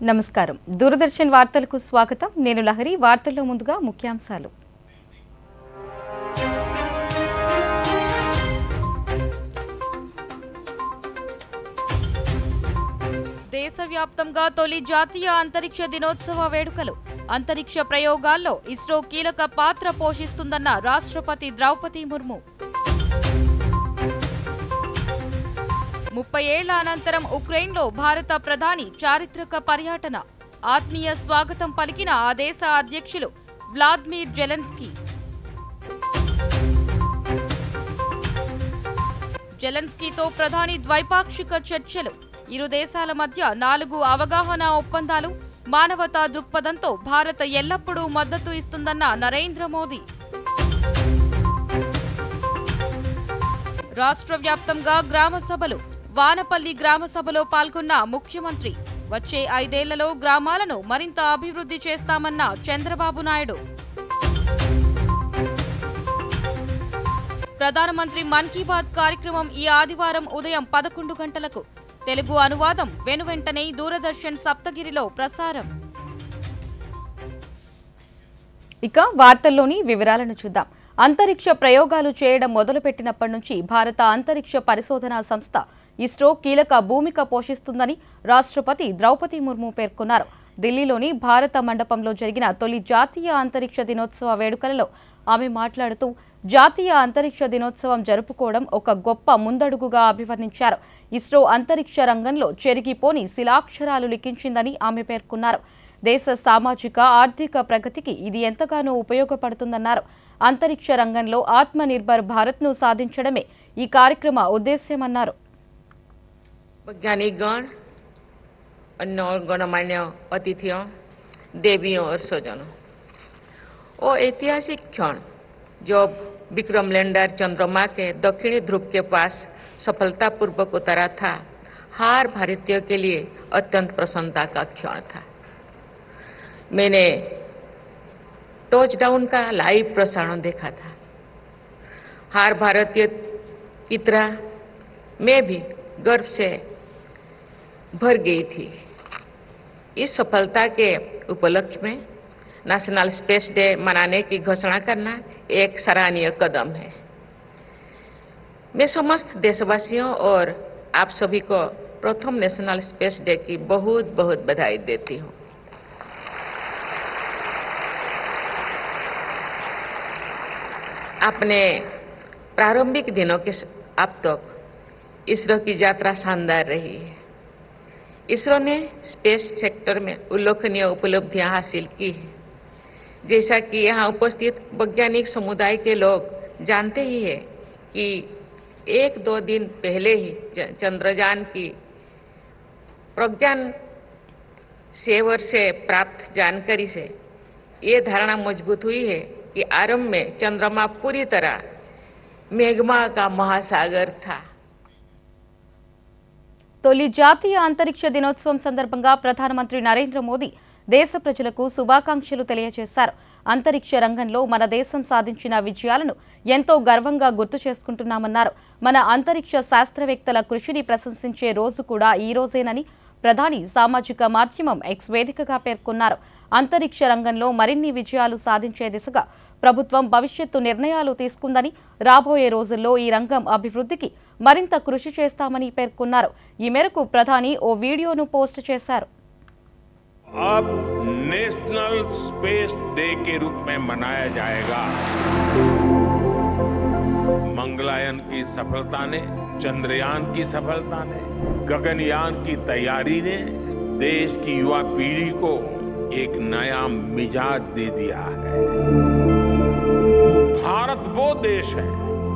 నమస్కారం దూరదర్శన్ వార్తలకు స్వాగతం నేను లహరి వార్తల్లో ముందుగా ముఖ్యాంశాలు దేశవ్యాప్తంగా తొలి జాతీయ అంతరిక్ష దినోత్సవ వేడుకలు అంతరిక్ష ప్రయోగాల్లో ఇస్రో కీలక పాత్ర పోషిస్తుందన్న రాష్ట్రపతి ద్రౌపది ముర్ము 30 ఏళ్ల అనంతరం ఉక్రెయిన్లో భారత ప్రధాని చారిత్రక పర్యటన ఆత్మీయ స్వాగతం పలికిన ఆ దేశ అధ్యక్షులు వ్లాదిమిర్ జెలెన్స్కీ జెలెన్స్కీతో ప్రధాని ద్వైపాక్షిక చర్చలు ఇరు దేశాల మధ్య 4 అవగాహన ఒప్పందాలు మానవతా దృక్పథంతో భారత్ ఎల్లప్పుడూ మద్దతు ఇస్తుందన్న నరేంద్ర మోదీ రాష్ట్ర వ్యాప్తంగా గ్రామ సభలు వానపల్లి గ్రామ సభలో పాల్గొన్న ముఖ్యమంత్రి వచ్చే 5 ఏళ్లలో గ్రామాలను మరింత అభివృద్ధి చేస్తామన్న చంద్రబాబు నాయుడు ప్రధానమంత్రి మన్ కీ బాత్ కార్యక్రమం ఈ ఆదివారం ఉదయం 11 గంటలకు తెలుగు అనువాదం వెనువెంటనే దూరదర్శన్ సప్తగిరిలో ప్రసారం ఇక వార్తల్లోని వివరాలను చూద్దాం అంతరిక్ష ప్రయోగాలు చేయడం మొదలుపెట్టినప్పటి నుంచి భారత అంతరిక్ష పరిశోధనా సంస్థ ఇస్రో కీలక భూమిక పోషిస్తుందని రాష్ట్రపతి ద్రౌపది ముర్ము పేర్కొన్నారు ఢిల్లీలోని భారత మండపంలో జరిగిన తొలి జాతీయ అంతరిక్ష దినోత్సవ వేడుకలలో ఆమె మాట్లాడుతూ జాతీయ అంతరిక్ష దినోత్సవం జరుపుకోవడం ఒక గొప్ప ముందడుగుగా అభివర్ణించారు ఇస్రో అంతరిక్ష రంగంలో చెరిగిపోని శిలాక్షరాలు లిఖించిందని ఆమె పేర్కొన్నారు దేశ సామాజిక ఆర్థిక ప్రగతికి ఇది ఎంతగానో ఉపయోగపడుతుందన్నారు అంతరిక్ష రంగంలో ఆత్మనిర్భర్ భారత్ను సాధించడమే ఈ కార్యక్రమ ఉద్దేశ్యమన్నారు वैज्ञानिकगण अन्य गणमान्य अतिथियों देवियों और स्वजनों वो ऐतिहासिक क्षण जब विक्रम लैंडर चंद्रमा के दक्षिणी ध्रुव के पास सफलतापूर्वक उतरा था हर भारतीयों के लिए अत्यंत प्रसन्नता का क्षण था मैंने टचडाउन का लाइव प्रसारण देखा था हर भारतीय की तरह मैं भी गर्व से भर गई थी इस सफलता के उपलक्ष्य में नेशनल स्पेस डे मनाने की घोषणा करना एक सराहनीय कदम है मैं समस्त देशवासियों और आप सभी को प्रथम नेशनल स्पेस डे की बहुत बहुत बधाई देती हूँ अपने प्रारंभिक दिनों के अब तक इसरो की यात्रा शानदार रही है इसरो ने स्पेस सेक्टर में उल्लेखनीय उपलब्धियां हासिल की हैं जैसा कि यहाँ उपस्थित वैज्ञानिक समुदाय के लोग जानते ही हैं कि 1-2 दिन पहले ही चंद्रयान की प्रज्ञान सेवर से प्राप्त जानकारी से ये धारणा मजबूत हुई है कि आरंभ में चंद्रमा पूरी तरह मैग्मा का महासागर था తొలి జాతీయ అంతరిక్ష దినోత్సవం సందర్భంగా ప్రధానమంత్రి నరేంద్ర మోదీ దేశ ప్రజలకు శుభాకాంక్షలు తెలియజేశారు అంతరిక్ష రంగంలో మన దేశం సాధించిన విజయాలను ఎంతో గర్వంగా గుర్తు చేసుకుంటున్నామన్నారు మన అంతరిక్ష శాస్త్రవేత్తల కృషిని ప్రశంసించే రోజు కూడా ఈ రోజేనని ప్రధాని సామాజిక మాధ్యమం ఎక్స్ వేదికగా పేర్కొన్నారు అంతరిక్ష రంగంలో మరిన్ని విజయాలు సాధించే దిశగా ప్రభుత్వం భవిష్యత్తు నిర్ణయాలు తీసుకుందని రాబోయే రోజుల్లో ఈ రంగం అభివృద్ధికి మరింత కృషి చేస్తామని పేర్కొన్నారు ఈ మేరకు ప్రధాని ఓ వీడియోను పోస్ట్ చేశారు अब नेशनल स्पेस डे के रूप में मनाया जाएगा मंगलयान की सफलता ने चंद्रयान की सफलता ने गगनयान की तैयारी ने देश की युवा पीढ़ी को एक नया मिजाज दे दिया है भारत वो देश है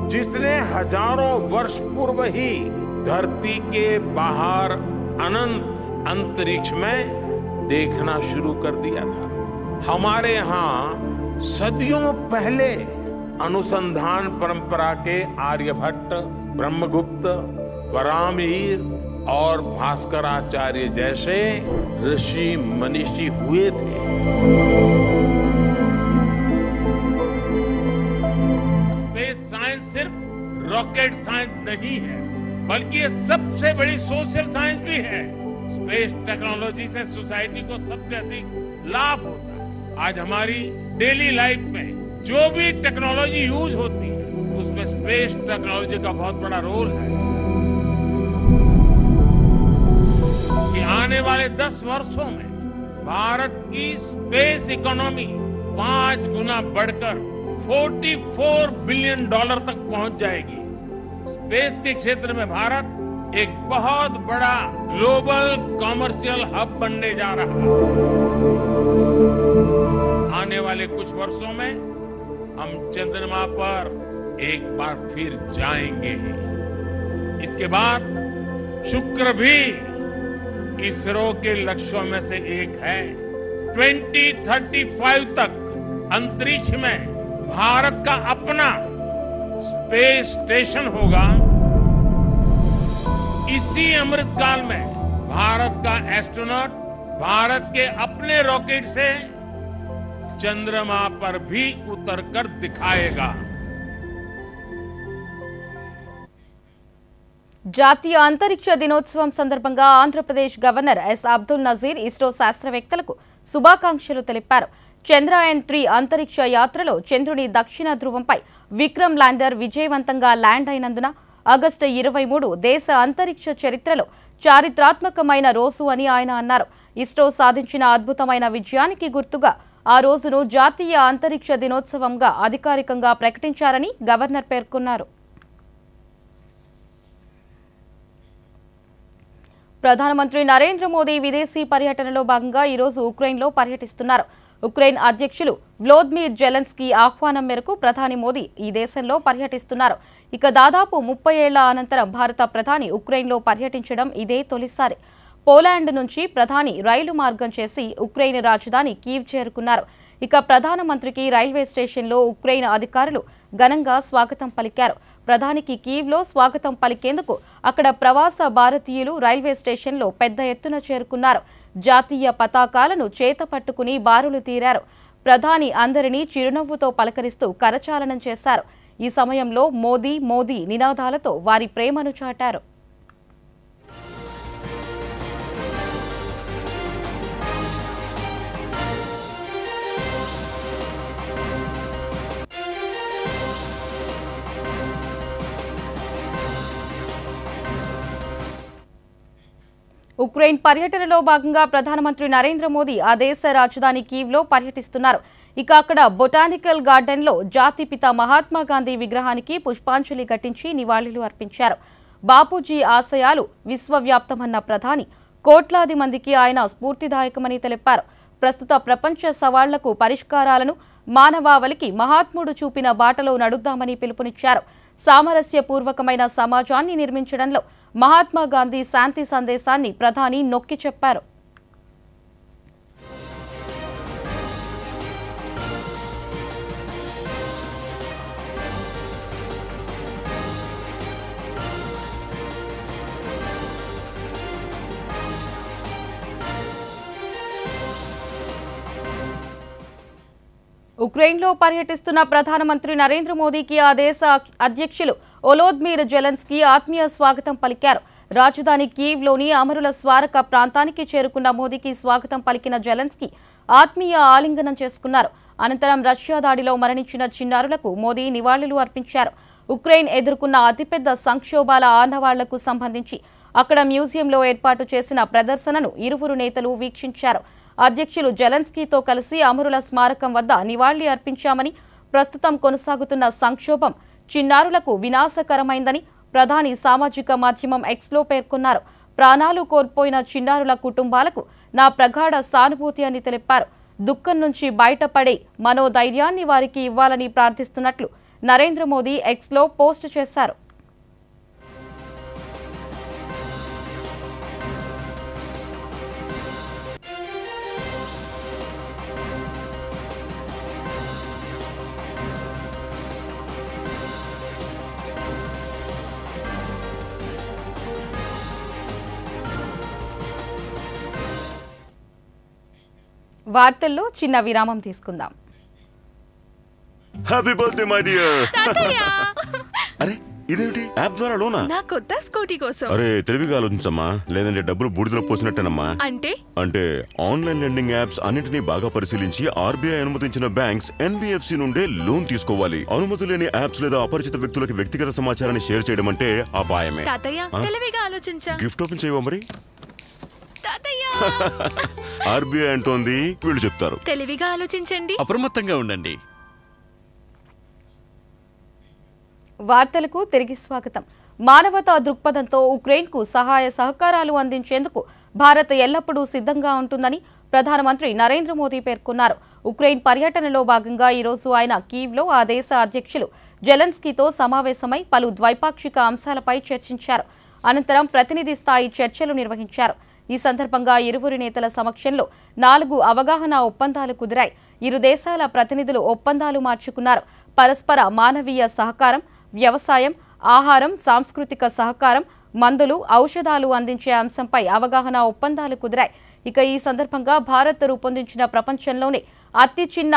जिसने हजारों वर्ष पूर्व ही धरती के बाहर अनंत अंतरिक्ष में देखना शुरू कर दिया था हमारे यहाँ सदियों पहले अनुसंधान परंपरा के आर्यभट्ट ब्रह्मगुप्त परामीर और भास्कराचार्य जैसे ऋषि मनीषी हुए थे स्पेस साइंस सिर्फ रॉकेट साइंस नहीं है बल्कि ये सबसे बड़ी सोशल साइंस भी है स्पेस टेक्नोलॉजी से सोसाइटी को सबसे अधिक लाभ होता है। आज हमारी डेली लाइफ में जो भी टेक्नोलॉजी यूज होती है उसमें स्पेस टेक्नोलॉजी का बहुत बड़ा रोल है कि आने वाले 10 वर्षों में भारत की स्पेस इकोनॉमी 5 गुना बढ़कर $44 बिलियन तक पहुंच जाएगी। स्पेस के क्षेत्र में भारत एक बहुत बड़ा ग्लोबल कॉमर्शियल हब बनने जा रहा है। आने वाले कुछ वर्षों में हम चंद्रमा पर एक बार फिर जाएंगे। इसके बाद शुक्र भी इसरो के लक्ष्यों में से एक है। 2035 तक अंतरिक्ष में भारत का अपना स्पेस स्टेशन होगा। इसी अमृतकाल में भारत का एस्ट्रोनॉट भारत के अपने रॉकेट से चंद्रमा पर भी उतरकर दिखाएगा। జాతీయ అంతరిక్ష దినోత్సవం సందర్భంగా ఆంధ్రప్రదేశ్ గవర్నర్ ఎస్ అబ్దుల్ నజీర్ ఇస్రో శాస్త్రవేత్తలకు శుభాకాంక్షలు తెలిపారు. చంద్రయాన్-3 అంతరిక్ష యాత్రలో చంద్రుని దక్షిణ ధ్రువంపై విక్రమ్ ల్యాండర్ విజయవంతంగా ల్యాండ్ అయినందున ఆగస్టు 23 దేశ అంతరిక్ష చరిత్రలో చారిత్రాత్మకమైన రోజు అని ఆయన అన్నారు. ఇస్రో సాధించిన అద్భుతమైన విజయానికి గుర్తుగా ఆ రోజును జాతీయ అంతరిక్ష దినోత్సవంగా అధికారికంగా ప్రకటించారని గవర్నర్ పేర్కొన్నారు. ప్రధానమంత్రి నరేంద్ర మోదీ విదేశీ పర్యటనలో భాగంగా ఈ రోజు ఉక్రెయిన్లో పర్యటిస్తున్నారు. ఉక్రెయిన్ అధ్యక్షులు వ్లోదిమిర్ జెలెన్స్కీ ఆహ్వానం మేరకు ప్రధాని మోదీ ఈ దేశంలో పర్యటిస్తున్నారు. ఇక దాదాపు 30 ఏళ్ల అనంతరం భారత ప్రధాని ఉక్రెయిన్లో పర్యటించడం ఇదే తొలిసారి. పోలాండ్ నుంచి ప్రధాని రైలు మార్గం చేసి ఉక్రెయిన్ రాజధాని కీవ్ చేరుకున్నారు. ఇక ప్రధానమంత్రికి రైల్వే స్టేషన్లో ఉక్రెయిన్ అధికారులు ఘనంగా స్వాగతం పలికారు. ప్రధానికి కీవ్లో స్వాగతం పలికేందుకు అక్కడ ప్రవాస భారతీయులు రైల్వే స్టేషన్లో పెద్ద ఎత్తున చేరుకున్నారు. జాతీయ పతాకాలను చేతపట్టుకుని బారులు తీరారు. ప్రధాని అందరినీ చిరునవ్వుతో పలకరిస్తూ కరచాలనం చేశారు. ఈ సమయంలో మోదీ మోదీ నినాదాలతో వారి ప్రేమను చాటారు. ఉక్రెయిన్ పర్యటనలో భాగంగా ప్రధానమంత్రి నరేంద్ర మోదీ ఆ దేశ రాజధాని కీవ్లో పర్యటిస్తున్నారు. ఇక అక్కడ బొటానికల్ గార్డెన్లో జాతిపిత మహాత్మా గాంధీ విగ్రహానికి పుష్పాంజలి ఘటించి నివాళులు అర్పించారు. బాపూజీ ఆశయాలు విశ్వవ్యాప్తమన్న ప్రధాని కోట్లాది మందికి ఆయన స్ఫూర్తిదాయకమని తెలిపారు. ప్రస్తుత ప్రపంచ సవాళ్లకు పరిష్కారాలను మానవావళికి మహాత్ముడు చూపిన బాటలో నడుద్దామని పిలుపునిచ్చారు. సామరస్యపూర్వకమైన సమాజాన్ని నిర్మించడంలో మహాత్మా గాంధీ శాంతి సందేశాన్ని ప్రధాని నొక్కి చెప్పారు. ఉక్రెయిన్లో పర్యటిస్తున్న ప్రధానమంత్రి నరేంద్ర మోదీకి ఆ దేశ అధ్యక్షులు వోలోదిమిర్ జెలెన్స్కీ ఆత్మీయ స్వాగతం పలికారు. రాజధాని కీవ్లోని అమరుల స్మారక ప్రాంతానికి చేరుకున్న మోదీకి స్వాగతం పలికిన జెలెన్స్కీ ఆత్మీయ ఆలింగనం చేసుకున్నారు. అనంతరం రష్యా దాడిలో మరణించిన చిన్నారులకు మోదీ నివాళులు అర్పించారు. ఉక్రెయిన్ ఎదుర్కొన్న అతిపెద్ద సంక్షోభాల ఆనవాళ్లకు సంబంధించి అక్కడ మ్యూజియంలో ఏర్పాటు చేసిన ప్రదర్శనను ఇరువురు నేతలు వీక్షించారు. అధ్యక్షులు జెలెన్స్కీతో కలిసి అమరుల స్మారకం వద్ద నివాళి అర్పించామని, ప్రస్తుతం కొనసాగుతున్న సంక్షోభం చిన్నారులకు వినాశకరమైందని ప్రధాని సామాజిక మాధ్యమం ఎక్స్లో పేర్కొన్నారు. ప్రాణాలు కోల్పోయిన చిన్నారుల కుటుంబాలకు నా ప్రగాఢ సానుభూతి అని తెలిపారు. దుఃఖం నుంచి బయటపడే మనోధైర్యాన్ని వారికి ఇవ్వాలని ప్రార్థిస్తున్నట్లు నరేంద్ర మోదీ ఎక్స్లో పోస్ట్ చేశారు. వార్తల్లో చిన్న విరామం తీసుకుందాం. Happy birthday my dear. తాతయ్య అరే ఇదేంటి యాప్ ద్వారా లోనా? నా కొత్త స్కూటీ కోసం. అరే తెలివిగా ఆలోచించమ్మా, లేదంటే డబ్బులు బూడిదలో పోసినట్టేనమ్మా. అంటే ఆన్లైన్ లెండింగ్ యాప్స్ అన్నింటినీ బాగా పరిశీలించి ఆర్బీఐ అనుమతించిన బ్యాంక్స్ ఎన్బిఎఫ్సి నుండే లోన్ తీసుకోవాలి. అనుమతి లేని యాప్స్ లేదా అపరిచిత వ్యక్తులకి వ్యక్తిగత సమాచారాన్ని షేర్ చేయడం అంటే అపాయమే. తెలివిగా ఆలోచించా. గిఫ్ట్ ఓపెన్ చేయవా మరి? ఆర్బీఐ అంటోంది, వీళ్ళు చెప్తారు. తెలివిగా ఆలోచించండి, అప్రమత్తంగా ఉండండి. వార్తలకు తిరిగి స్వాగతం. మానవతా దృక్పథంతో ఉక్రెయిన్కు సహాయ సహకారాలు అందించేందుకు భారత్ ఎల్లప్పుడూ సిద్ధంగా ఉంటుందని ప్రధానమంత్రి నరేంద్ర మోదీ పేర్కొన్నారు. ఉక్రెయిన్ పర్యటనలో భాగంగా ఈరోజు ఆయన కీవ్లో ఆ దేశ అధ్యక్షులు జెలెన్స్కీతో సమావేశమై పలు ద్వైపాక్షిక అంశాలపై చర్చించారు. అనంతరం ప్రతినిధి స్థాయి చర్చలు నిర్వహించారు. ఈ సందర్భంగా ఇరువురు నేతల సమక్షంలో 4 అవగాహన ఒప్పందాలు కుదిరాయి. ఇరు దేశాల ప్రతినిధులు ఒప్పందాలు మార్చుకున్నారు. పరస్పర మానవీయ సహకారం, వ్యవసాయం, ఆహారం, సాంస్కృతిక సహకారం, మందులు, ఔషధాలు అందించే అంశంపై అవగాహన ఒప్పందాలు కుదిరాయి. ఇక ఈ సందర్భంగా భారత్ రూపొందించిన ప్రపంచంలోనే అతి చిన్న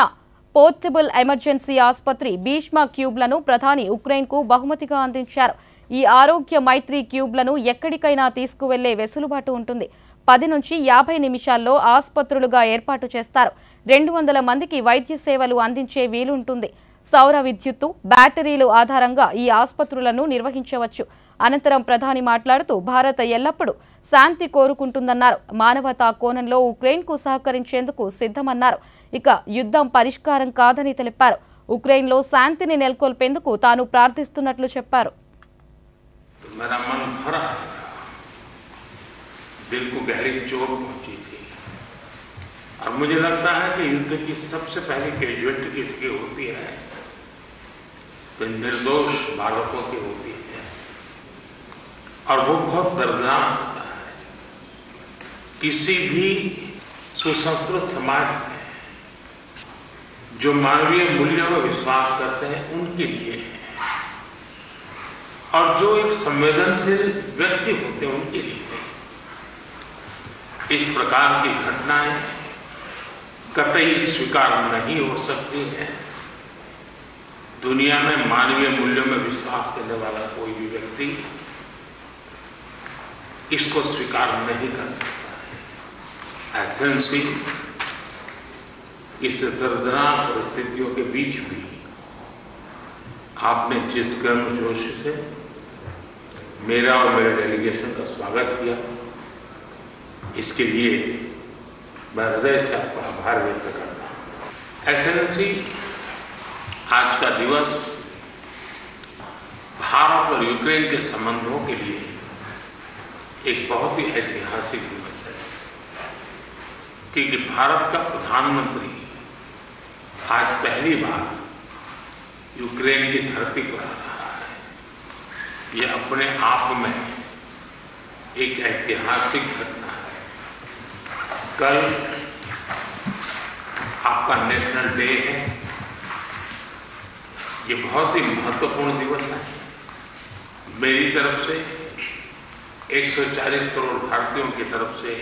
పోర్టబుల్ ఎమర్జెన్సీ ఆసుపత్రి భీష్మ క్యూబ్లను ప్రధాని ఉక్రెయిన్కు బహుమతిగా అందించారు. ఈ ఆరోగ్య మైత్రి క్యూబ్లను ఎక్కడికైనా తీసుకువెళ్లే వెసులుబాటు ఉంటుంది. 10 నుంచి 50 నిమిషాల్లో ఆసుపత్రులుగా ఏర్పాటు చేస్తారు. 200 మందికి వైద్య సేవలు అందించే వీలుంటుంది. సౌర విద్యుత్తు, బ్యాటరీలు ఆధారంగా ఈ ఆసుపత్రులను నిర్వహించవచ్చు. అనంతరం ప్రధాని మాట్లాడుతూ భారత్ ఎల్లప్పుడూ శాంతి కోరుకుంటుందన్నారు. మానవతా కోణంలో ఉక్రెయిన్కు సహకరించేందుకు సిద్ధమన్నారు. ఇక యుద్ధం పరిష్కారం కాదని తెలిపారు. ఉక్రెయిన్లో శాంతిని నెలకొల్పేందుకు తాను ప్రార్థిస్తున్నట్లు చెప్పారు. मेरा मन भरा था, दिल को गहरी चोट पहुंची थी और मुझे लगता है कि युद्ध की सबसे पहली कैजुअलिटी किसकी होती है तो निर्दोष बालकों की होती है और वो बहुत दर्दनाक होता है. किसी भी सुसंस्कृत समाज में जो मानवीय मूल्यों में विश्वास करते हैं उनके लिए और जो एक संवेदनशील व्यक्ति होते हैं उनके लिए इस प्रकार की घटनाएं कतई स्वीकार नहीं हो सकती हैं. दुनिया में मानवीय मूल्यों में विश्वास करने वाला कोई भी व्यक्ति इसको स्वीकार नहीं कर सकता है. एथेंस भी इस दर्दनाक परिस्थितियों के बीच भी आपने जिस गर्मजोशी से मेरा और मेरे डेलीगेशन का स्वागत किया, इसके लिए मैं हृदय से आपका आभार व्यक्त करता हूँ. एक्सेलेंसी, आज का दिवस भारत और यूक्रेन के संबंधों के लिए एक बहुत ही ऐतिहासिक दिवस है, क्योंकि भारत का प्रधानमंत्री आज पहली बार यूक्रेन की धरती पर आ रहा है. ये अपने आप में एक ऐतिहासिक घटना है. कल आपका नेशनल डे है. ये बहुत ही महत्वपूर्ण दिवस है. मेरी तरफ से 140 करोड़ भारतीयों की तरफ से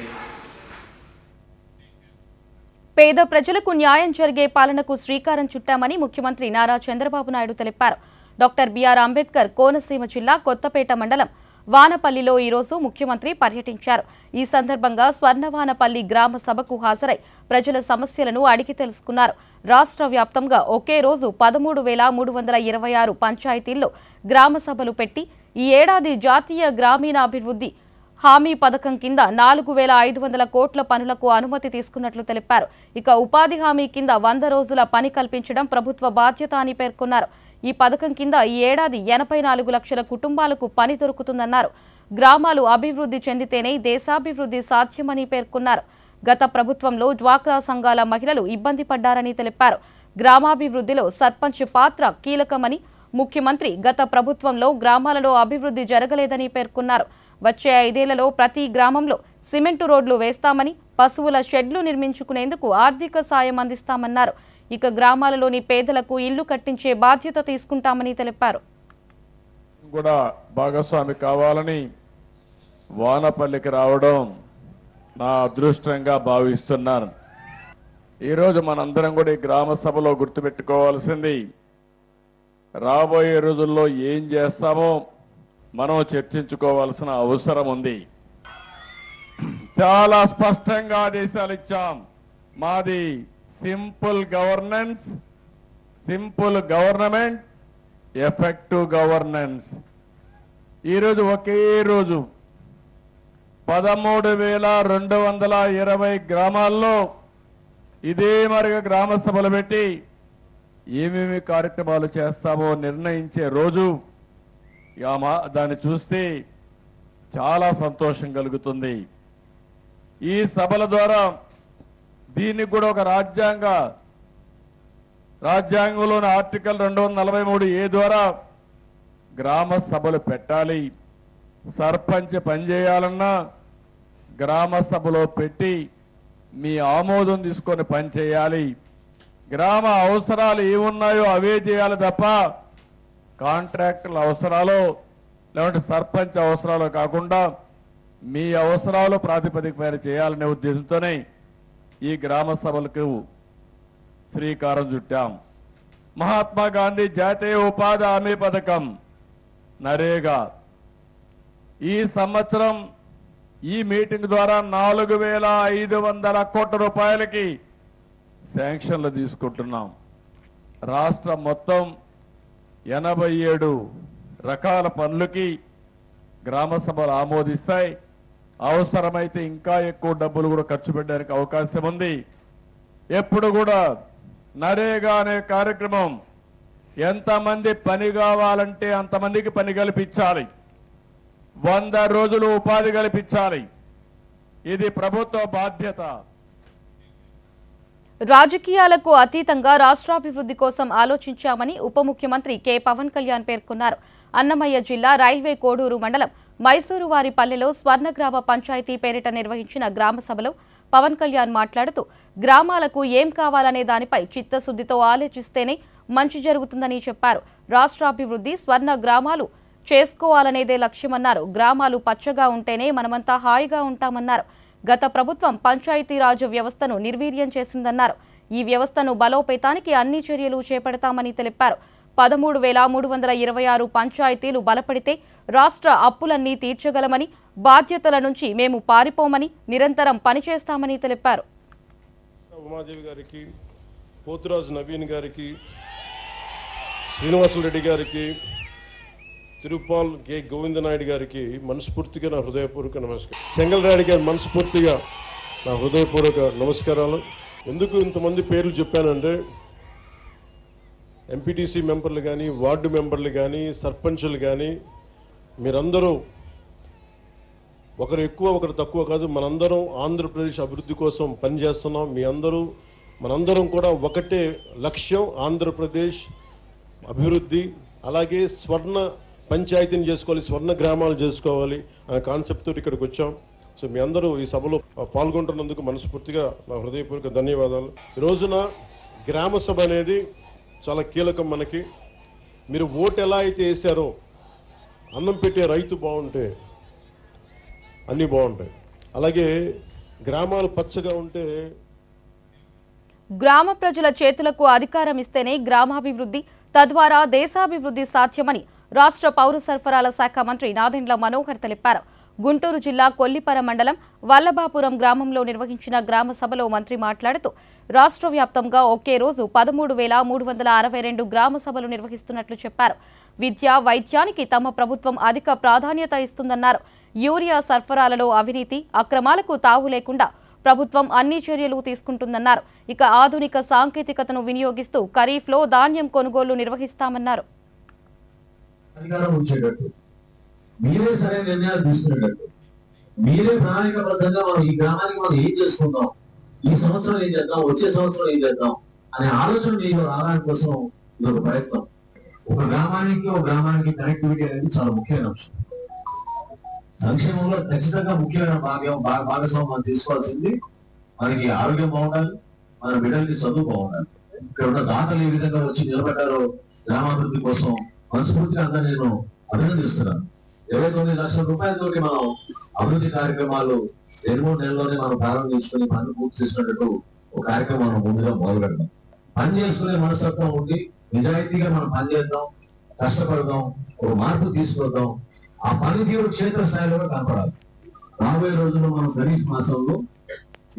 పేద ప్రజలకు న్యాయం జరిగే పాలనకు శ్రీకారం చుట్టామని ముఖ్యమంత్రి నారా చంద్రబాబు నాయుడు తెలిపారు. డాక్టర్ బిఆర్ అంబేద్కర్ కోనసీమ జిల్లా కొత్తపేట మండలం వానపల్లిలో ఈరోజు ముఖ్యమంత్రి పర్యటించారు. ఈ సందర్భంగా స్వర్ణవానపల్లి గ్రామ సభకు హాజరై ప్రజల సమస్యలను అడిగి తెలుసుకున్నారు. రాష్ట్ర వ్యాప్తంగా ఒకే రోజు 13,326 పంచాయతీల్లో గ్రామ సభలు పెట్టి ఈ ఏడాది జాతీయ గ్రామీణాభివృద్ధి హామీ పథకం కింద 4,500 కోట్ల పనులకు అనుమతి తీసుకున్నట్లు తెలిపారు. ఇక ఉపాధి హామీ కింద 100 రోజుల పని కల్పించడం ప్రభుత్వ బాధ్యత అని పేర్కొన్నారు. ఈ పథకం కింద ఈ ఏడాది 84 లక్షల కుటుంబాలకు పని దొరుకుతుందన్నారు. గ్రామాలు అభివృద్ధి చెందితేనే దేశాభివృద్ధి సాధ్యమని పేర్కొన్నారు. గత ప్రభుత్వంలో డ్వాక్రా సంఘాల మహిళలు ఇబ్బంది పడ్డారని తెలిపారు. గ్రామాభివృద్ధిలో సర్పంచ్ పాత్ర కీలకమని, ముఖ్యమంత్రి గత ప్రభుత్వంలో గ్రామాలలో అభివృద్ధి జరగలేదని పేర్కొన్నారు. వచ్చే 5 ఏళ్లలో ప్రతి గ్రామంలో సిమెంటు రోడ్లు వేస్తామని, పశువుల షెడ్లు నిర్మించుకునేందుకు ఆర్థిక సాయం అందిస్తామన్నారు. ఇక గ్రామాలలోని పేదలకు ఇల్లు కట్టించే బాధ్యత తీసుకుంటామని తెలిపారు. కూడా భాగస్వామి కావాలని వానపల్లికి రావడం నా అదృష్టంగా భావిస్తున్నాను. ఈరోజు మనందరం కూడా ఈ గ్రామ సభలో గుర్తుపెట్టుకోవాల్సింది రాబోయే రోజుల్లో ఏం చేస్తామో మనం చర్చించుకోవాల్సిన అవసరం ఉంది. చాలా స్పష్టంగా ఆదేశాలు ఇచ్చాం. మాది simple governance, simple government, effective governance. ఈరోజు ఒకే రోజు 13,220 గ్రామాల్లో ఇదే మరిగా గ్రామ సభలు పెట్టి ఏమేమి కార్యక్రమాలు చేస్తామో నిర్ణయించే రోజు. దాన్ని చూస్తే చాలా సంతోషం కలుగుతుంది. ఈ సభల ద్వారా దీనికి కూడా ఒక రాజ్యాంగంలోని ఆర్టికల్ 243A ద్వారా గ్రామ సభలు పెట్టాలి. సర్పంచ్ పనిచేయాలన్నా గ్రామ సభలో పెట్టి మీ ఆమోదం తీసుకొని పనిచేయాలి. గ్రామ అవసరాలు ఏమున్నాయో అవే చేయాలి తప్ప కాంట్రాక్టుల అవసరాలు లేదంటే సర్పంచ్ అవసరాలు కాకుండా మీ అవసరాలు ప్రాతిపదిక పైన చేయాలనే ఉద్దేశంతోనే ఈ గ్రామ సభలకు శ్రీకారం చుట్టాం. మహాత్మా గాంధీ జాతీయ ఉపాధి హామీ పథకం నరేగా ఈ సంవత్సరం ఈ మీటింగ్ ద్వారా 4,500 కోట్ల రూపాయలకి శాంక్షన్లు తీసుకుంటున్నాం. రాష్ట్రం మొత్తం 87 రకాల పనులకి గ్రామ సభలు ఆమోదిస్తాయి. అవసరమైతే ఇంకా ఎక్కువ డబ్బులు కూడా ఖర్చు పెట్టడానికి అవకాశం ఉంది. ఎప్పుడు కూడా నరేగా అనే కార్యక్రమం ఎంతమంది పని కావాలంటే అంతమందికి పని కల్పించాలి. 100 రోజులు ఉపాధి కల్పించాలి. ఇది ప్రభుత్వ బాధ్యత. రాజకీయాలకు అతీతంగా రాష్ట్రాభివృద్ధి కోసం ఆలోచించామని ఉప ముఖ్యమంత్రి కె పవన్ కళ్యాణ్ పేర్కొన్నారు. అన్నమయ్య జిల్లా రైల్వే కోడూరు మండలం మైసూరువారిపల్లెలో స్వర్ణగ్రామ పంచాయతీ పేరిట నిర్వహించిన గ్రామ సభలో పవన్ కళ్యాణ్ మాట్లాడుతూ గ్రామాలకు ఏం కావాలనే దానిపై చిత్తశుద్ధితో ఆలోచిస్తేనే మంచి జరుగుతుందని చెప్పారు. రాష్ట్రాభివృద్ధి స్వర్ణ గ్రామాలు చేసుకోవాలనేదే లక్ష్యమన్నారు. గ్రామాలు పచ్చగా ఉంటేనే మనమంతా హాయిగా ఉంటామన్నారు. గత ప్రభుత్వం పంచాయతీరాజ్ వ్యవస్థను నిర్వీర్యం చేసిందన్నారు. ఈ వ్యవస్థను బలోపేతానికి అన్ని చర్యలు చేపడతామని తెలిపారు. 13,326 పంచాయతీలు బలపడితే రాష్ట్ర అప్పులన్నీ తీర్చగలమని, బాధ్యతల నుంచి మేము పారిపోమని, నిరంతరం పనిచేస్తామని తెలిపారు. ఉమాదేవి గారికి, పోతురాజు నవీన్ గారికి, శ్రీనివాసరెడ్డి గారికి, తిరుపాల్ కె గోవిందనాయుడు గారికి మనస్ఫూర్తిగా నా హృదయపూర్వక నమస్కారం. చెంగల్రాయుడు గారి మనస్ఫూర్తిగా నా హృదయపూర్వక నమస్కారాలు. ఎందుకు ఇంతమంది పేర్లు చెప్పానంటే ఎంపీటీసీ మెంబర్లు కానీ, వార్డు మెంబర్లు కానీ, సర్పంచులు కానీ మీరందరూ ఒకరు ఎక్కువ ఒకరు తక్కువ కాదు, మనందరం ఆంధ్రప్రదేశ్ అభివృద్ధి కోసం పనిచేస్తున్నాం. మనందరం కూడా ఒకటే లక్ష్యం, ఆంధ్రప్రదేశ్ అభివృద్ధి. అలాగే స్వర్ణ పంచాయతీని చేసుకోవాలి, స్వర్ణ గ్రామాలు చేసుకోవాలి అనే కాన్సెప్ట్ తోటి ఇక్కడికి వచ్చాం. సో మీ అందరూ ఈ సభలో పాల్గొంటున్నందుకు మనస్ఫూర్తిగా నా హృదయపూర్వక ధన్యవాదాలు. ఈ రోజున గ్రామ సభ అనేది చాలా కీలకం మనకి. మీరు ఓటు ఎలా అయితే వేశారో, అన్నం పెట్టే రైతు బాగుంటే అన్నీ బాగుంటాయి. అలాగే గ్రామాలు పచ్చగా ఉంటే గ్రామ ప్రజల చేతులకు అధికారం ఇస్తేనే గ్రామాభివృద్ధి, తద్వారా దేశాభివృద్ధి సాధ్యమని రాష్ట్ర పౌర సరఫరాల శాఖ మంత్రి నాదెండ్ల మనోహర్ తెలిపారు. గుంటూరు జిల్లా కొల్లిపర మండలం వల్లభాపురం గ్రామంలో నిర్వహించిన గ్రామ సభలో మంత్రి మాట్లాడుతూ రాష్ట్ర వ్యాప్తంగా ఒకే రోజు 13,362 గ్రామ సభలు నిర్వహిస్తున్నట్లు చెప్పారు. విద్య, వైద్యానికి తమ ప్రభుత్వం అధిక ప్రాధాన్యత ఇస్తుందన్నారు. యూరియా సరఫరాలలో అవినీతి, అక్రమాలకు తావు లేకుండా ప్రభుత్వం అన్ని చర్యలు తీసుకుంటుందన్నారు. ఇక ఆధునిక సాంకేతికతను వినియోగిస్తూ ఖరీఫ్లో ధాన్యం కొనుగోలు నిర్వహిస్తామన్నారు. అధికారం వచ్చేటట్టు మీరే సరైన నిర్ణయాలు తీసుకునేటట్టు, మీరే ప్రణాళికాబద్ధంగా మనం ఈ గ్రామానికి మనం ఏం చేసుకుందాం, ఈ సంవత్సరం ఏం చేద్దాం, వచ్చే సంవత్సరం ఏం చేద్దాం అనే ఆలోచన మీలో రావడానికి కోసం ఇది ఒక ప్రయత్నం. ఒక గ్రామానికి కనెక్టివిటీ అనేది చాలా ముఖ్యమైన అంశం. సంక్షేమంలో ఖచ్చితంగా ముఖ్యమైన భాగస్వామ్యం తీసుకోవాల్సింది మనకి ఆరోగ్యం బాగుండాలి, మన బిడ్డలకి చదువు బాగుండాలి. ఇక్కడ ఉన్న దాతలు ఏ విధంగా వచ్చి నిలబడ్డారో గ్రామాభివృద్ధి కోసం మనస్ఫూర్తిగా అందరూ నేను అభినందిస్తున్నాను. 29 లక్షల రూపాయలతోటి మనం అభివృద్ధి కార్యక్రమాలు 2-3 నెలల్లోనే మనం ప్రారంభించుకుని పనులు పూర్తి చేసినట్టు ఒక కార్యక్రమం మనం ముందుగా మొదలు పెడదాం. పని చేసుకునే మనస్తత్వం ఉండి నిజాయితీగా మనం పనిచేద్దాం. కష్టపడదాం, ఒక మార్పు తీసుకొద్దాం. ఆ పనితీరు క్షేత్రస్థాయిలో కనపడాలి. రాబోయే రోజుల్లో మనం ఖరీఫ్ మాసంలో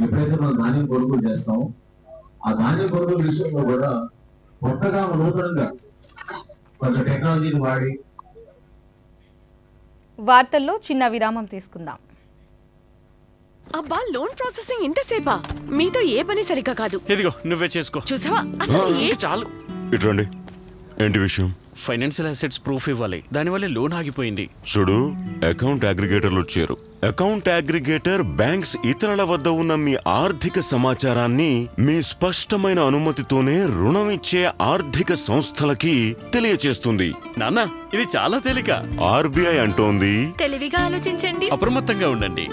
ఎప్పుడైతే మనం ధాన్యం కొనుగోలు చేస్తామో ఆ ధాన్యం కొనుగోలు విషయంలో కూడా కొత్తగా నూతనంగా కొంచెం టెక్నాలజీని వాడి. వార్తల్లో చిన్న విరామం తీసుకుందాం. అబ్బా, లోన్ ప్రాసెసింగ్ ఇంతసేపా? మీతో ఏ పని సరిగ్గా కాదు. ఇదిగో నువ్వే చేసుకో. చూసావా, అసలు చాలు. ఇట్రండి. ఏంటి విషయం? ఫైనాన్షియల్ అసెట్స్ ప్రూఫ్ ఇవ్వాలి, దానివల్ల లోన్ ఆగిపోయింది. చూడు, అకౌంట్ అగ్రిగేటర్లు వచ్చారు. అకౌంట్ అగ్రిగేటర్ బ్యాంక్స్ ఇతరుల వద్ద ఉన్న మీ ఆర్థిక సమాచారాన్ని మీ స్పష్టమైన అనుమతితోనే రుణం ఇచ్చే ఆర్థిక సంస్థలకి తెలియచేస్తుంది. నాన్న, ఇది చాలా తేలిక. ఆర్బీఐ అంటోంది, తెలివిగా ఆలోచించండి, అప్రమత్తంగా ఉండండి.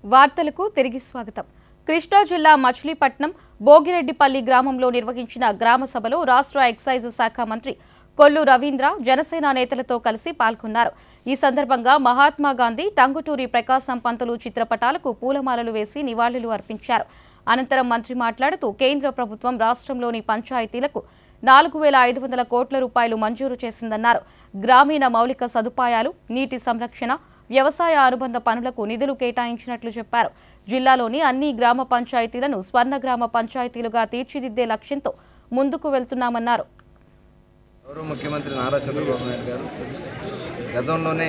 వార్తలకు తిరిగి స్వాగతం. కృష్ణా జిల్లా మచిలీపట్నం భోగిరెడ్డిపల్లి గ్రామంలో నిర్వహించిన గ్రామ సభలో రాష్ట్ర ఎక్సైజ్ శాఖ మంత్రి కొల్లు రవీంద్ర జనసేన నేతలతో కలిసి పాల్గొన్నారు. ఈ సందర్భంగా మహాత్మా గాంధీ, టంగుటూరి ప్రకాశం పంతులు చిత్రపటాలకు పూలమాలలు వేసి నివాళులు అర్పించారు. అనంతరం మంత్రి మాట్లాడుతూ కేంద్ర ప్రభుత్వం రాష్ట్రంలోని పంచాయతీలకు 4,500 కోట్ల రూపాయలు మంజూరు చేసిందన్నారు. గ్రామీణ మౌలిక సదుపాయాలు, నీటి సంరక్షణ, వ్యవసాయ అనుబంధ పనులకు నిధులు కేటాయించినట్లు చెప్పారు. జిల్లాలోని అన్ని గ్రామ పంచాయతీలను స్వర్ణ గ్రామ పంచాయతీలుగా తీర్చిదిద్దే లక్ష్యంతో ముందుకు వెళ్తున్నామన్నారు. గౌరవ ముఖ్యమంత్రి నారా చంద్రబాబు నాయుడు గారు గతంలోనే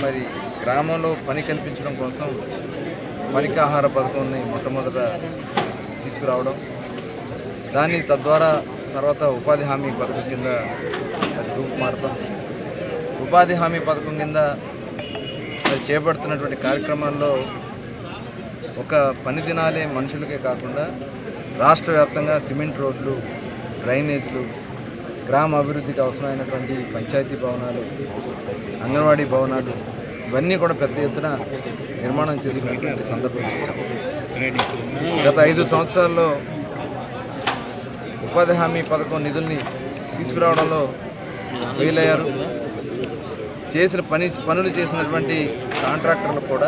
మరి గ్రామంలో పని కల్పించడం కోసం పనికి ఆహార పథకాన్ని మొట్టమొదట తీసుకురావడం, దాన్ని తద్వారా తర్వాత ఉపాధి హామీ పథకం కింద రూపు మారడం, ఉపాధి హామీ పథకం కింద చేపడుతున్నటువంటి కార్యక్రమాల్లో ఒక పని దినాలే మనుషులకే కాకుండా రాష్ట్ర వ్యాప్తంగా సిమెంట్ రోడ్లు, డ్రైనేజీలు, గ్రామ అభివృద్ధికి అవసరమైనటువంటి పంచాయతీ భవనాలు, అంగన్వాడీ భవనాలు ఇవన్నీ కూడా పెద్ద ఎత్తున నిర్మాణం చేసుకున్నటువంటి సందర్భం చూసాం. గత 5 సంవత్సరాల్లో ఉపాధి హామీ పథకం నిధుల్ని తీసుకురావడంలో ఫెయిల్ అయ్యారు. పనులు చేసినటువంటి కాంట్రాక్టర్లు కూడా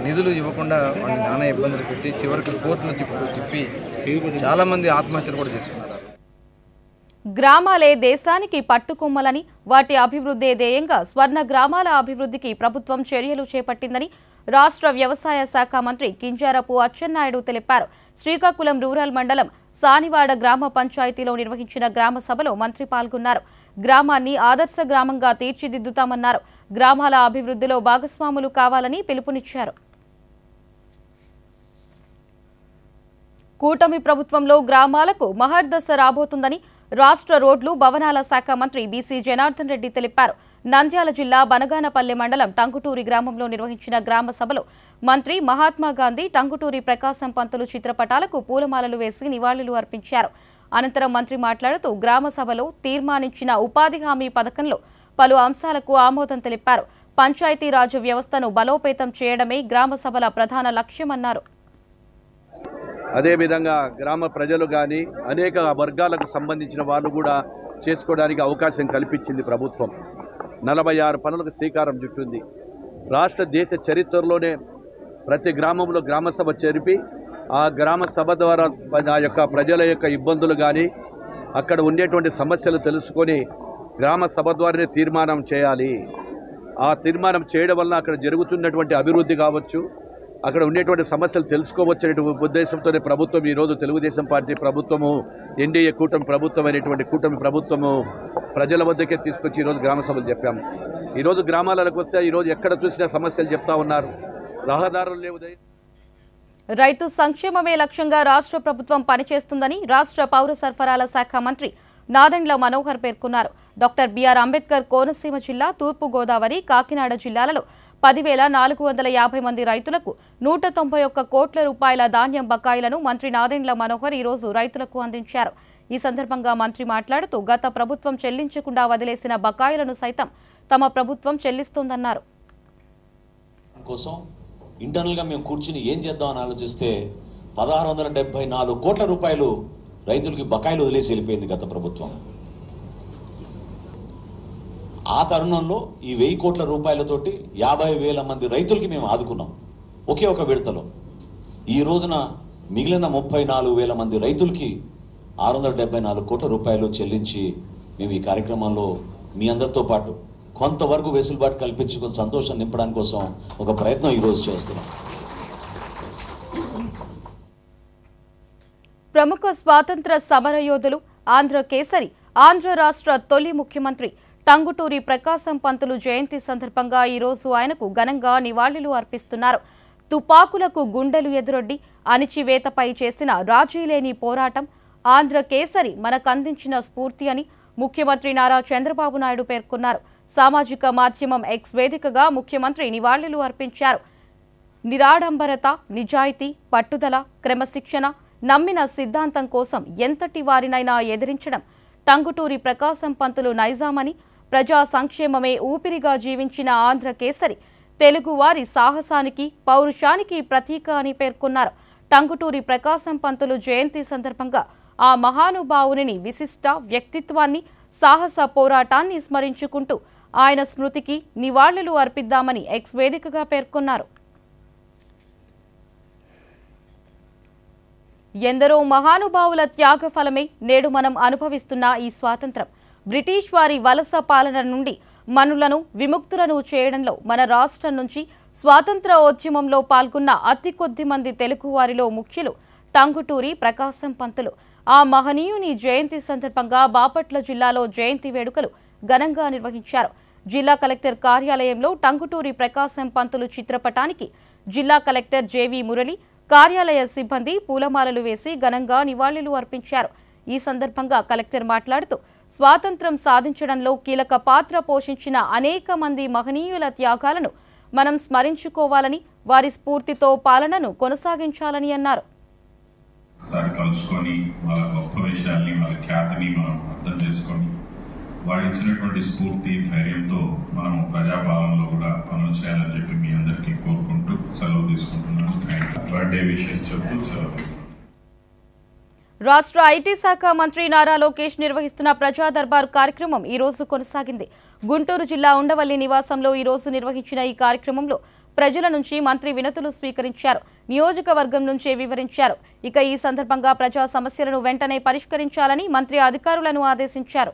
నిధులు ఇవ్వకుండా వాళ్ళని నానా ఇబ్బందులు పెట్టి చివరికి కోర్టులు తిప్పి చాలామంది ఆత్మహత్యలు కూడా చేసుకున్నారు. గ్రామాలే దేశానికి పట్టుకొమ్మలని, వాటి అభివృద్ధే ధ్యేయంగా స్వర్ణ గ్రామాల అభివృద్ధికి ప్రభుత్వం చర్యలు చేపట్టిందని రాష్ట్ర వ్యవసాయ శాఖ మంత్రి కింజారపు అచ్చెన్నాయుడు తెలిపారు. శ్రీకాకుళం రూరల్ మండలం సానివాడ గ్రామ పంచాయతీలో నిర్వహించిన గ్రామ సభలో మంత్రి పాల్గొన్నారు. గ్రామాన్ని ఆదర్శ గ్రామంగా తీర్చిదిద్దుతామన్నారు. గ్రామాల అభివృద్ధిలో భాగస్వాములు కావాలని పిలుపునిచ్చారు. కూటమి ప్రభుత్వంలో గ్రామాలకు మహర్దశ రాబోతుందని రాష్ట్ర రోడ్లు భవనాల శాఖ మంత్రి బీసీ జనార్దన్ రెడ్డి తెలిపారు. నంద్యాల జిల్లా బనగానపల్లె మండలం టంగుటూరి గ్రామంలో నిర్వహించిన గ్రామ సభలో మంత్రి మహాత్మా గాంధీ, టంగుటూరి ప్రకాశం పంతులు చిత్రపటాలకు పూలమాలలు వేసి నివాళులు అర్పించారు. అనంతరం మంత్రి మాట్లాడుతూ గ్రామ సభలో తీర్మానించిన ఉపాధి హామీ పథకంలో పలు అంశాలకు ఆమోదం తెలిపారు. పంచాయతీరాజ్ వ్యవస్థను బలోపేతం చేయడమే గ్రామ సభల ప్రధాన లక్ష్యమన్నారు. అదేవిధంగా గ్రామ ప్రజలు కానీ అనేక వర్గాలకు సంబంధించిన వాళ్ళు కూడా చేసుకోవడానికి అవకాశం కల్పించింది ప్రభుత్వం. 46 పనులకు శ్రీకారం చుట్టింది. రాష్ట్ర దేశ చరిత్రలోనే ప్రతి గ్రామంలో గ్రామ సభ జరిపి ఆ గ్రామ సభ ద్వారా ఆ యొక్క ప్రజల యొక్క ఇబ్బందులు కానీ అక్కడ ఉండేటువంటి సమస్యలు తెలుసుకొని గ్రామ సభ ద్వారానే తీర్మానం చేయాలి. ఆ తీర్మానం చేయడం వల్ల అక్కడ జరుగుతున్నటువంటి అభివృద్ధి కావచ్చు, అక్కడ ఉండేటువంటి సమస్యలు తెలుసుకోవచ్చనేటువంటి ఉద్దేశంతోనే ప్రభుత్వం ఈరోజు తెలుగుదేశం పార్టీ ప్రభుత్వము, ఎన్డీఏ కూటమి ప్రభుత్వం అనేటువంటి కూటమి ప్రభుత్వము ప్రజల వద్దకే తీసుకొచ్చి ఈరోజు గ్రామ సభలు చెప్పాము. ఈరోజు గ్రామాలకు వస్తే ఈరోజు ఎక్కడ చూసినా సమస్యలు చెప్తా ఉన్నారు. రహదారులు లేవు. రైతు సంక్షేమమే లక్ష్యంగా రాష్ట్ర ప్రభుత్వం పనిచేస్తుందని రాష్ట్ర పౌర సరఫరాల శాఖ మంత్రి నాదెండ్ల మనోహర్ పేర్కొన్నారు. డాక్టర్ బిఆర్ అంబేద్కర్ కోనసీమ జిల్లా, తూర్పు గోదావరి, కాకినాడ జిల్లాలలో 10,450 మంది రైతులకు 191 కోట్ల రూపాయల ధాన్యం బకాయిలను మంత్రి నాదెండ్ల మనోహర్ ఈరోజు రైతులకు అందించారు. ఈ సందర్భంగా మంత్రి మాట్లాడుతూ గత ప్రభుత్వం చెల్లించకుండా వదిలేసిన బకాయిలను సైతం తమ ప్రభుత్వం చెల్లిస్తోందన్నారు. ఇంటర్నల్ గా మేము కూర్చుని ఏం చేద్దామని ఆలోచిస్తే 1,674 కోట్ల రూపాయలు రైతులకి బకాయిలు వదిలేసి వెళ్ళిపోయింది గత ప్రభుత్వం. ఆ తరుణంలో ఈ 1000 కోట్ల రూపాయలతోటి 50,000 మంది రైతులకి మేము ఆదుకున్నాం ఒకే ఒక విడతలో. ఈ రోజున మిగిలిన 34,000 మంది రైతులకి 674 కోట్ల రూపాయలు చెల్లించి మేము ఈ కార్యక్రమంలో మీ అందరితో పాటు కొంతవరకు వెసులుబాటు కల్పించి కొంత సంతోషం నింపడానికి కోసం ఒక ప్రయత్నం ఈరోజు చేస్తున్నాం. ప్రముఖ స్వాతంత్ర సమరయోధులు ఆంధ్ర కేసరి ఆంధ్ర రాష్ట్ర తొలి ముఖ్యమంత్రి టంగుటూరి ప్రకాశం పంతులు జయంతి సందర్భంగా ఈరోజు ఆయనకు ఘనంగా నివాళులు అర్పిస్తున్నారు. తుపాకులకు గుండెలు ఎదురొడ్డి అణిచివేతపై చేసిన రాజీలేని పోరాటం ఆంధ్ర కేసరి మనకందించిన స్ఫూర్తి అని ముఖ్యమంత్రి నారా చంద్రబాబు నాయుడు పేర్కొన్నారు. సామాజిక మాధ్యమం ఎక్స్ వేదికగా ముఖ్యమంత్రి నివాళులు అర్పించారు. నిరాడంబరత, నిజాయితీ, పట్టుదల, క్రమశిక్షణ, నమ్మిన సిద్ధాంతం కోసం ఎంతటి వారినైనా ఎదిరించడం టంగుటూరి ప్రకాశం పంతులు నైజామని, ప్రజా సంక్షేమమే ఊపిరిగా జీవించిన ఆంధ్ర కేసరి తెలుగువారి సాహసానికి, పౌరుషానికి ప్రతీక అని పేర్కొన్నారు. టంగుటూరి ప్రకాశం పంతులు జయంతి సందర్భంగా ఆ మహానుభావుని విశిష్ట వ్యక్తిత్వాన్ని, సాహస పోరాటాన్ని స్మరించుకుంటూ ఆయన స్మృతికి నివాళులు అర్పిద్దామని ఎక్స్ వేదికగా పేర్కొన్నారు. ఎందరో మహానుభావుల త్యాగ ఫలమే నేడు మనం అనుభవిస్తున్న ఈ స్వాతంత్రం. బ్రిటిష్ వారి వలస పాలన నుండి మనులను విముక్తులను చేయడంలో మన రాష్ట్రం నుంచి స్వాతంత్ర్యోద్యమంలో పాల్గొన్న అతి కొద్ది మంది తెలుగువారిలో ముఖ్యులు టంగుటూరి ప్రకాశం పంతులు. ఆ మహనీయుని జయంతి సందర్భంగా బాపట్ల జిల్లాలో జయంతి వేడుకలు ఘనంగా నిర్వహించారు. జిల్లా కలెక్టర్ కార్యాలయంలో టంగుటూరి ప్రకాశం పంతులు చిత్రపటానికి జిల్లా కలెక్టర్ జేవి మురళి, కార్యాలయ సిబ్బంది పూలమాలలు వేసి ఘనంగా నివాళులు అర్పించారు. ఈ సందర్భంగా కలెక్టర్ మాట్లాడుతూ స్వాతంత్ర్యం సాధించడంలో కీలక పాత్ర పోషించిన అనేక మంది మహనీయుల త్యాగాలను మనం స్మరించుకోవాలని, వారి స్ఫూర్తితో పాలనను కొనసాగించాలని అన్నారు. కలుసుకొని వాళ్ళ గొప్ప విషయాల్ని, వాళ్ళ ఖ్యాతిని మనం అర్థం చేసుకొని వాళ్ళు ఇచ్చినటువంటి స్ఫూర్తి, ధైర్యంతో మనం ప్రజాపాలనలో కూడా పనులు చేయాలని చెప్పి మీ అందరికీ కోరుకుంటూ సెలవు తీసుకుంటున్నాను. బర్త్డే విషెస్ చెప్తూ సెలవు తీసుకుంటున్నాను. రాష్ట్ర ఐటీ శాఖ మంత్రి నారా లోకేష్ నిర్వహిస్తున్న ప్రజా దర్బార్ కార్యక్రమం ఈ రోజు కొనసాగింది. గుంటూరు జిల్లా ఉండవల్లి నివాసంలో ఈ రోజు నిర్వహించిన ఈ కార్యక్రమంలో ప్రజల నుంచి మంత్రి వినతులు స్వీకరించారు. నియోజకవర్గం నుంచే వివరించారు. ఇక ఈ సందర్భంగా ప్రజా సమస్యలను వెంటనే పరిష్కరించాలని మంత్రి అధికారులను ఆదేశించారు.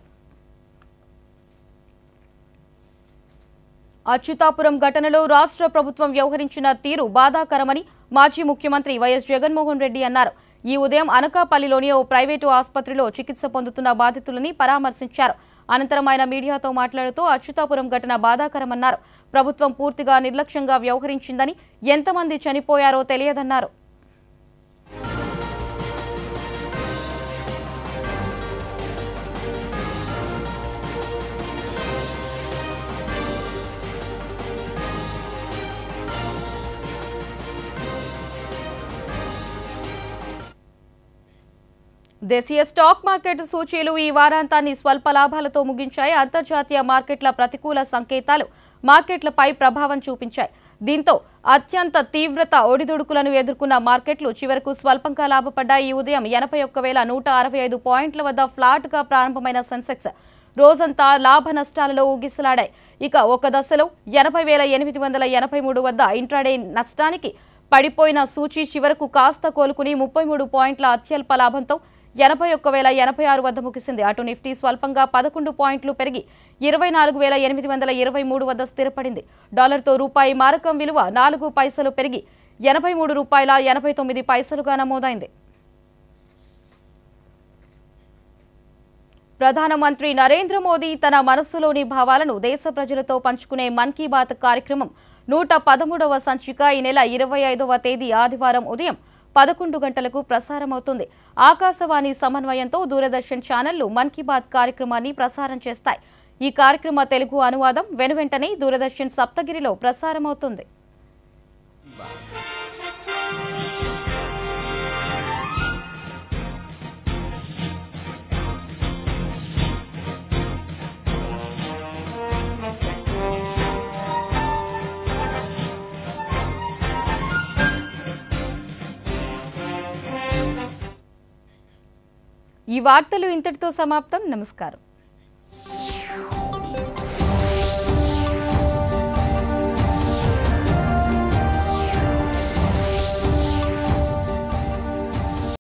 అచ్యుతాపురం ఘటనలో రాష్ట్ర ప్రభుత్వం వ్యవహరించిన తీరు బాధాకరమని మాజీ ముఖ్యమంత్రి వైఎస్ జగన్మోహన్ రెడ్డి అన్నారు. ఈ ఉదయం అనకాపల్లిలోని ఓ ప్రైవేటు ఆసుపత్రిలో చికిత్స పొందుతున్న బాధితులని పరామర్శించారు. అనంతరం ఆయన మీడియాతో మాట్లాడుతూ అచ్యుతాపురం ఘటన బాధాకరమన్నారు. ప్రభుత్వం పూర్తిగా నిర్లక్ష్యంగా వ్యవహరించిందని, ఎంతమంది చనిపోయారో తెలియదన్నారు. దేశీయ స్టాక్ మార్కెట్ సూచీలు ఈ వారాంతాన్ని స్వల్ప లాభాలతో ముగించాయి. అంతర్జాతీయ మార్కెట్ల ప్రతికూల సంకేతాలు మార్కెట్లపై ప్రభావం చూపించాయి. దీంతో అత్యంత తీవ్రత ఒడిదుడుకులను ఎదుర్కొన్న మార్కెట్లు చివరకు స్వల్పంగా లాభపడ్డాయి. ఈ ఉదయం 81,165 పాయింట్ల వద్ద ఫ్లాట్గా ప్రారంభమైన సెన్సెక్స్ రోజంతా లాభ నష్టాలలో ఊగిసలాడాయి. ఇక ఒక దశలో 80,883 వద్ద ఇంట్రాడే నష్టానికి పడిపోయిన సూచీ చివరకు కాస్త కోలుకుని 33 పాయింట్ల అత్యల్ప లాభంతో 81,086 వద్ద ముగిసింది. అటు నిఫ్టీ స్వల్పంగా 11 పాయింట్లు పెరిగి 24,823 వద్ద స్థిరపడింది. డాలర్తో రూపాయి మారకం విలువ 4 పైసలు పెరిగి 83 రూపాయల 89 పైసలుగా నమోదైంది. ప్రధానమంత్రి నరేంద్ర మోదీ తన మనస్సులోని భావాలను దేశ ప్రజలతో పంచుకునే మన్ కీ బాత్ కార్యక్రమం 113వ సంచిక ఈ నెల 25వ తేదీ ఆదివారం ఉదయం 11 గంటలకు ప్రసారమవుతుంది. ఆకాశవాణి సమన్వయంతో దూరదర్శన్ ఛానళ్లు మన్ కీ బాత్ కార్యక్రమాన్ని ప్రసారం చేస్తాయి. ఈ కార్యక్రమ తెలుగు అనువాదం వెనువెంటనే దూరదర్శన్ సప్తగిరిలో ప్రసారమవుతుంది. ఈ వార్తలు ఇంతటితో సమాప్తం. నమస్కారం.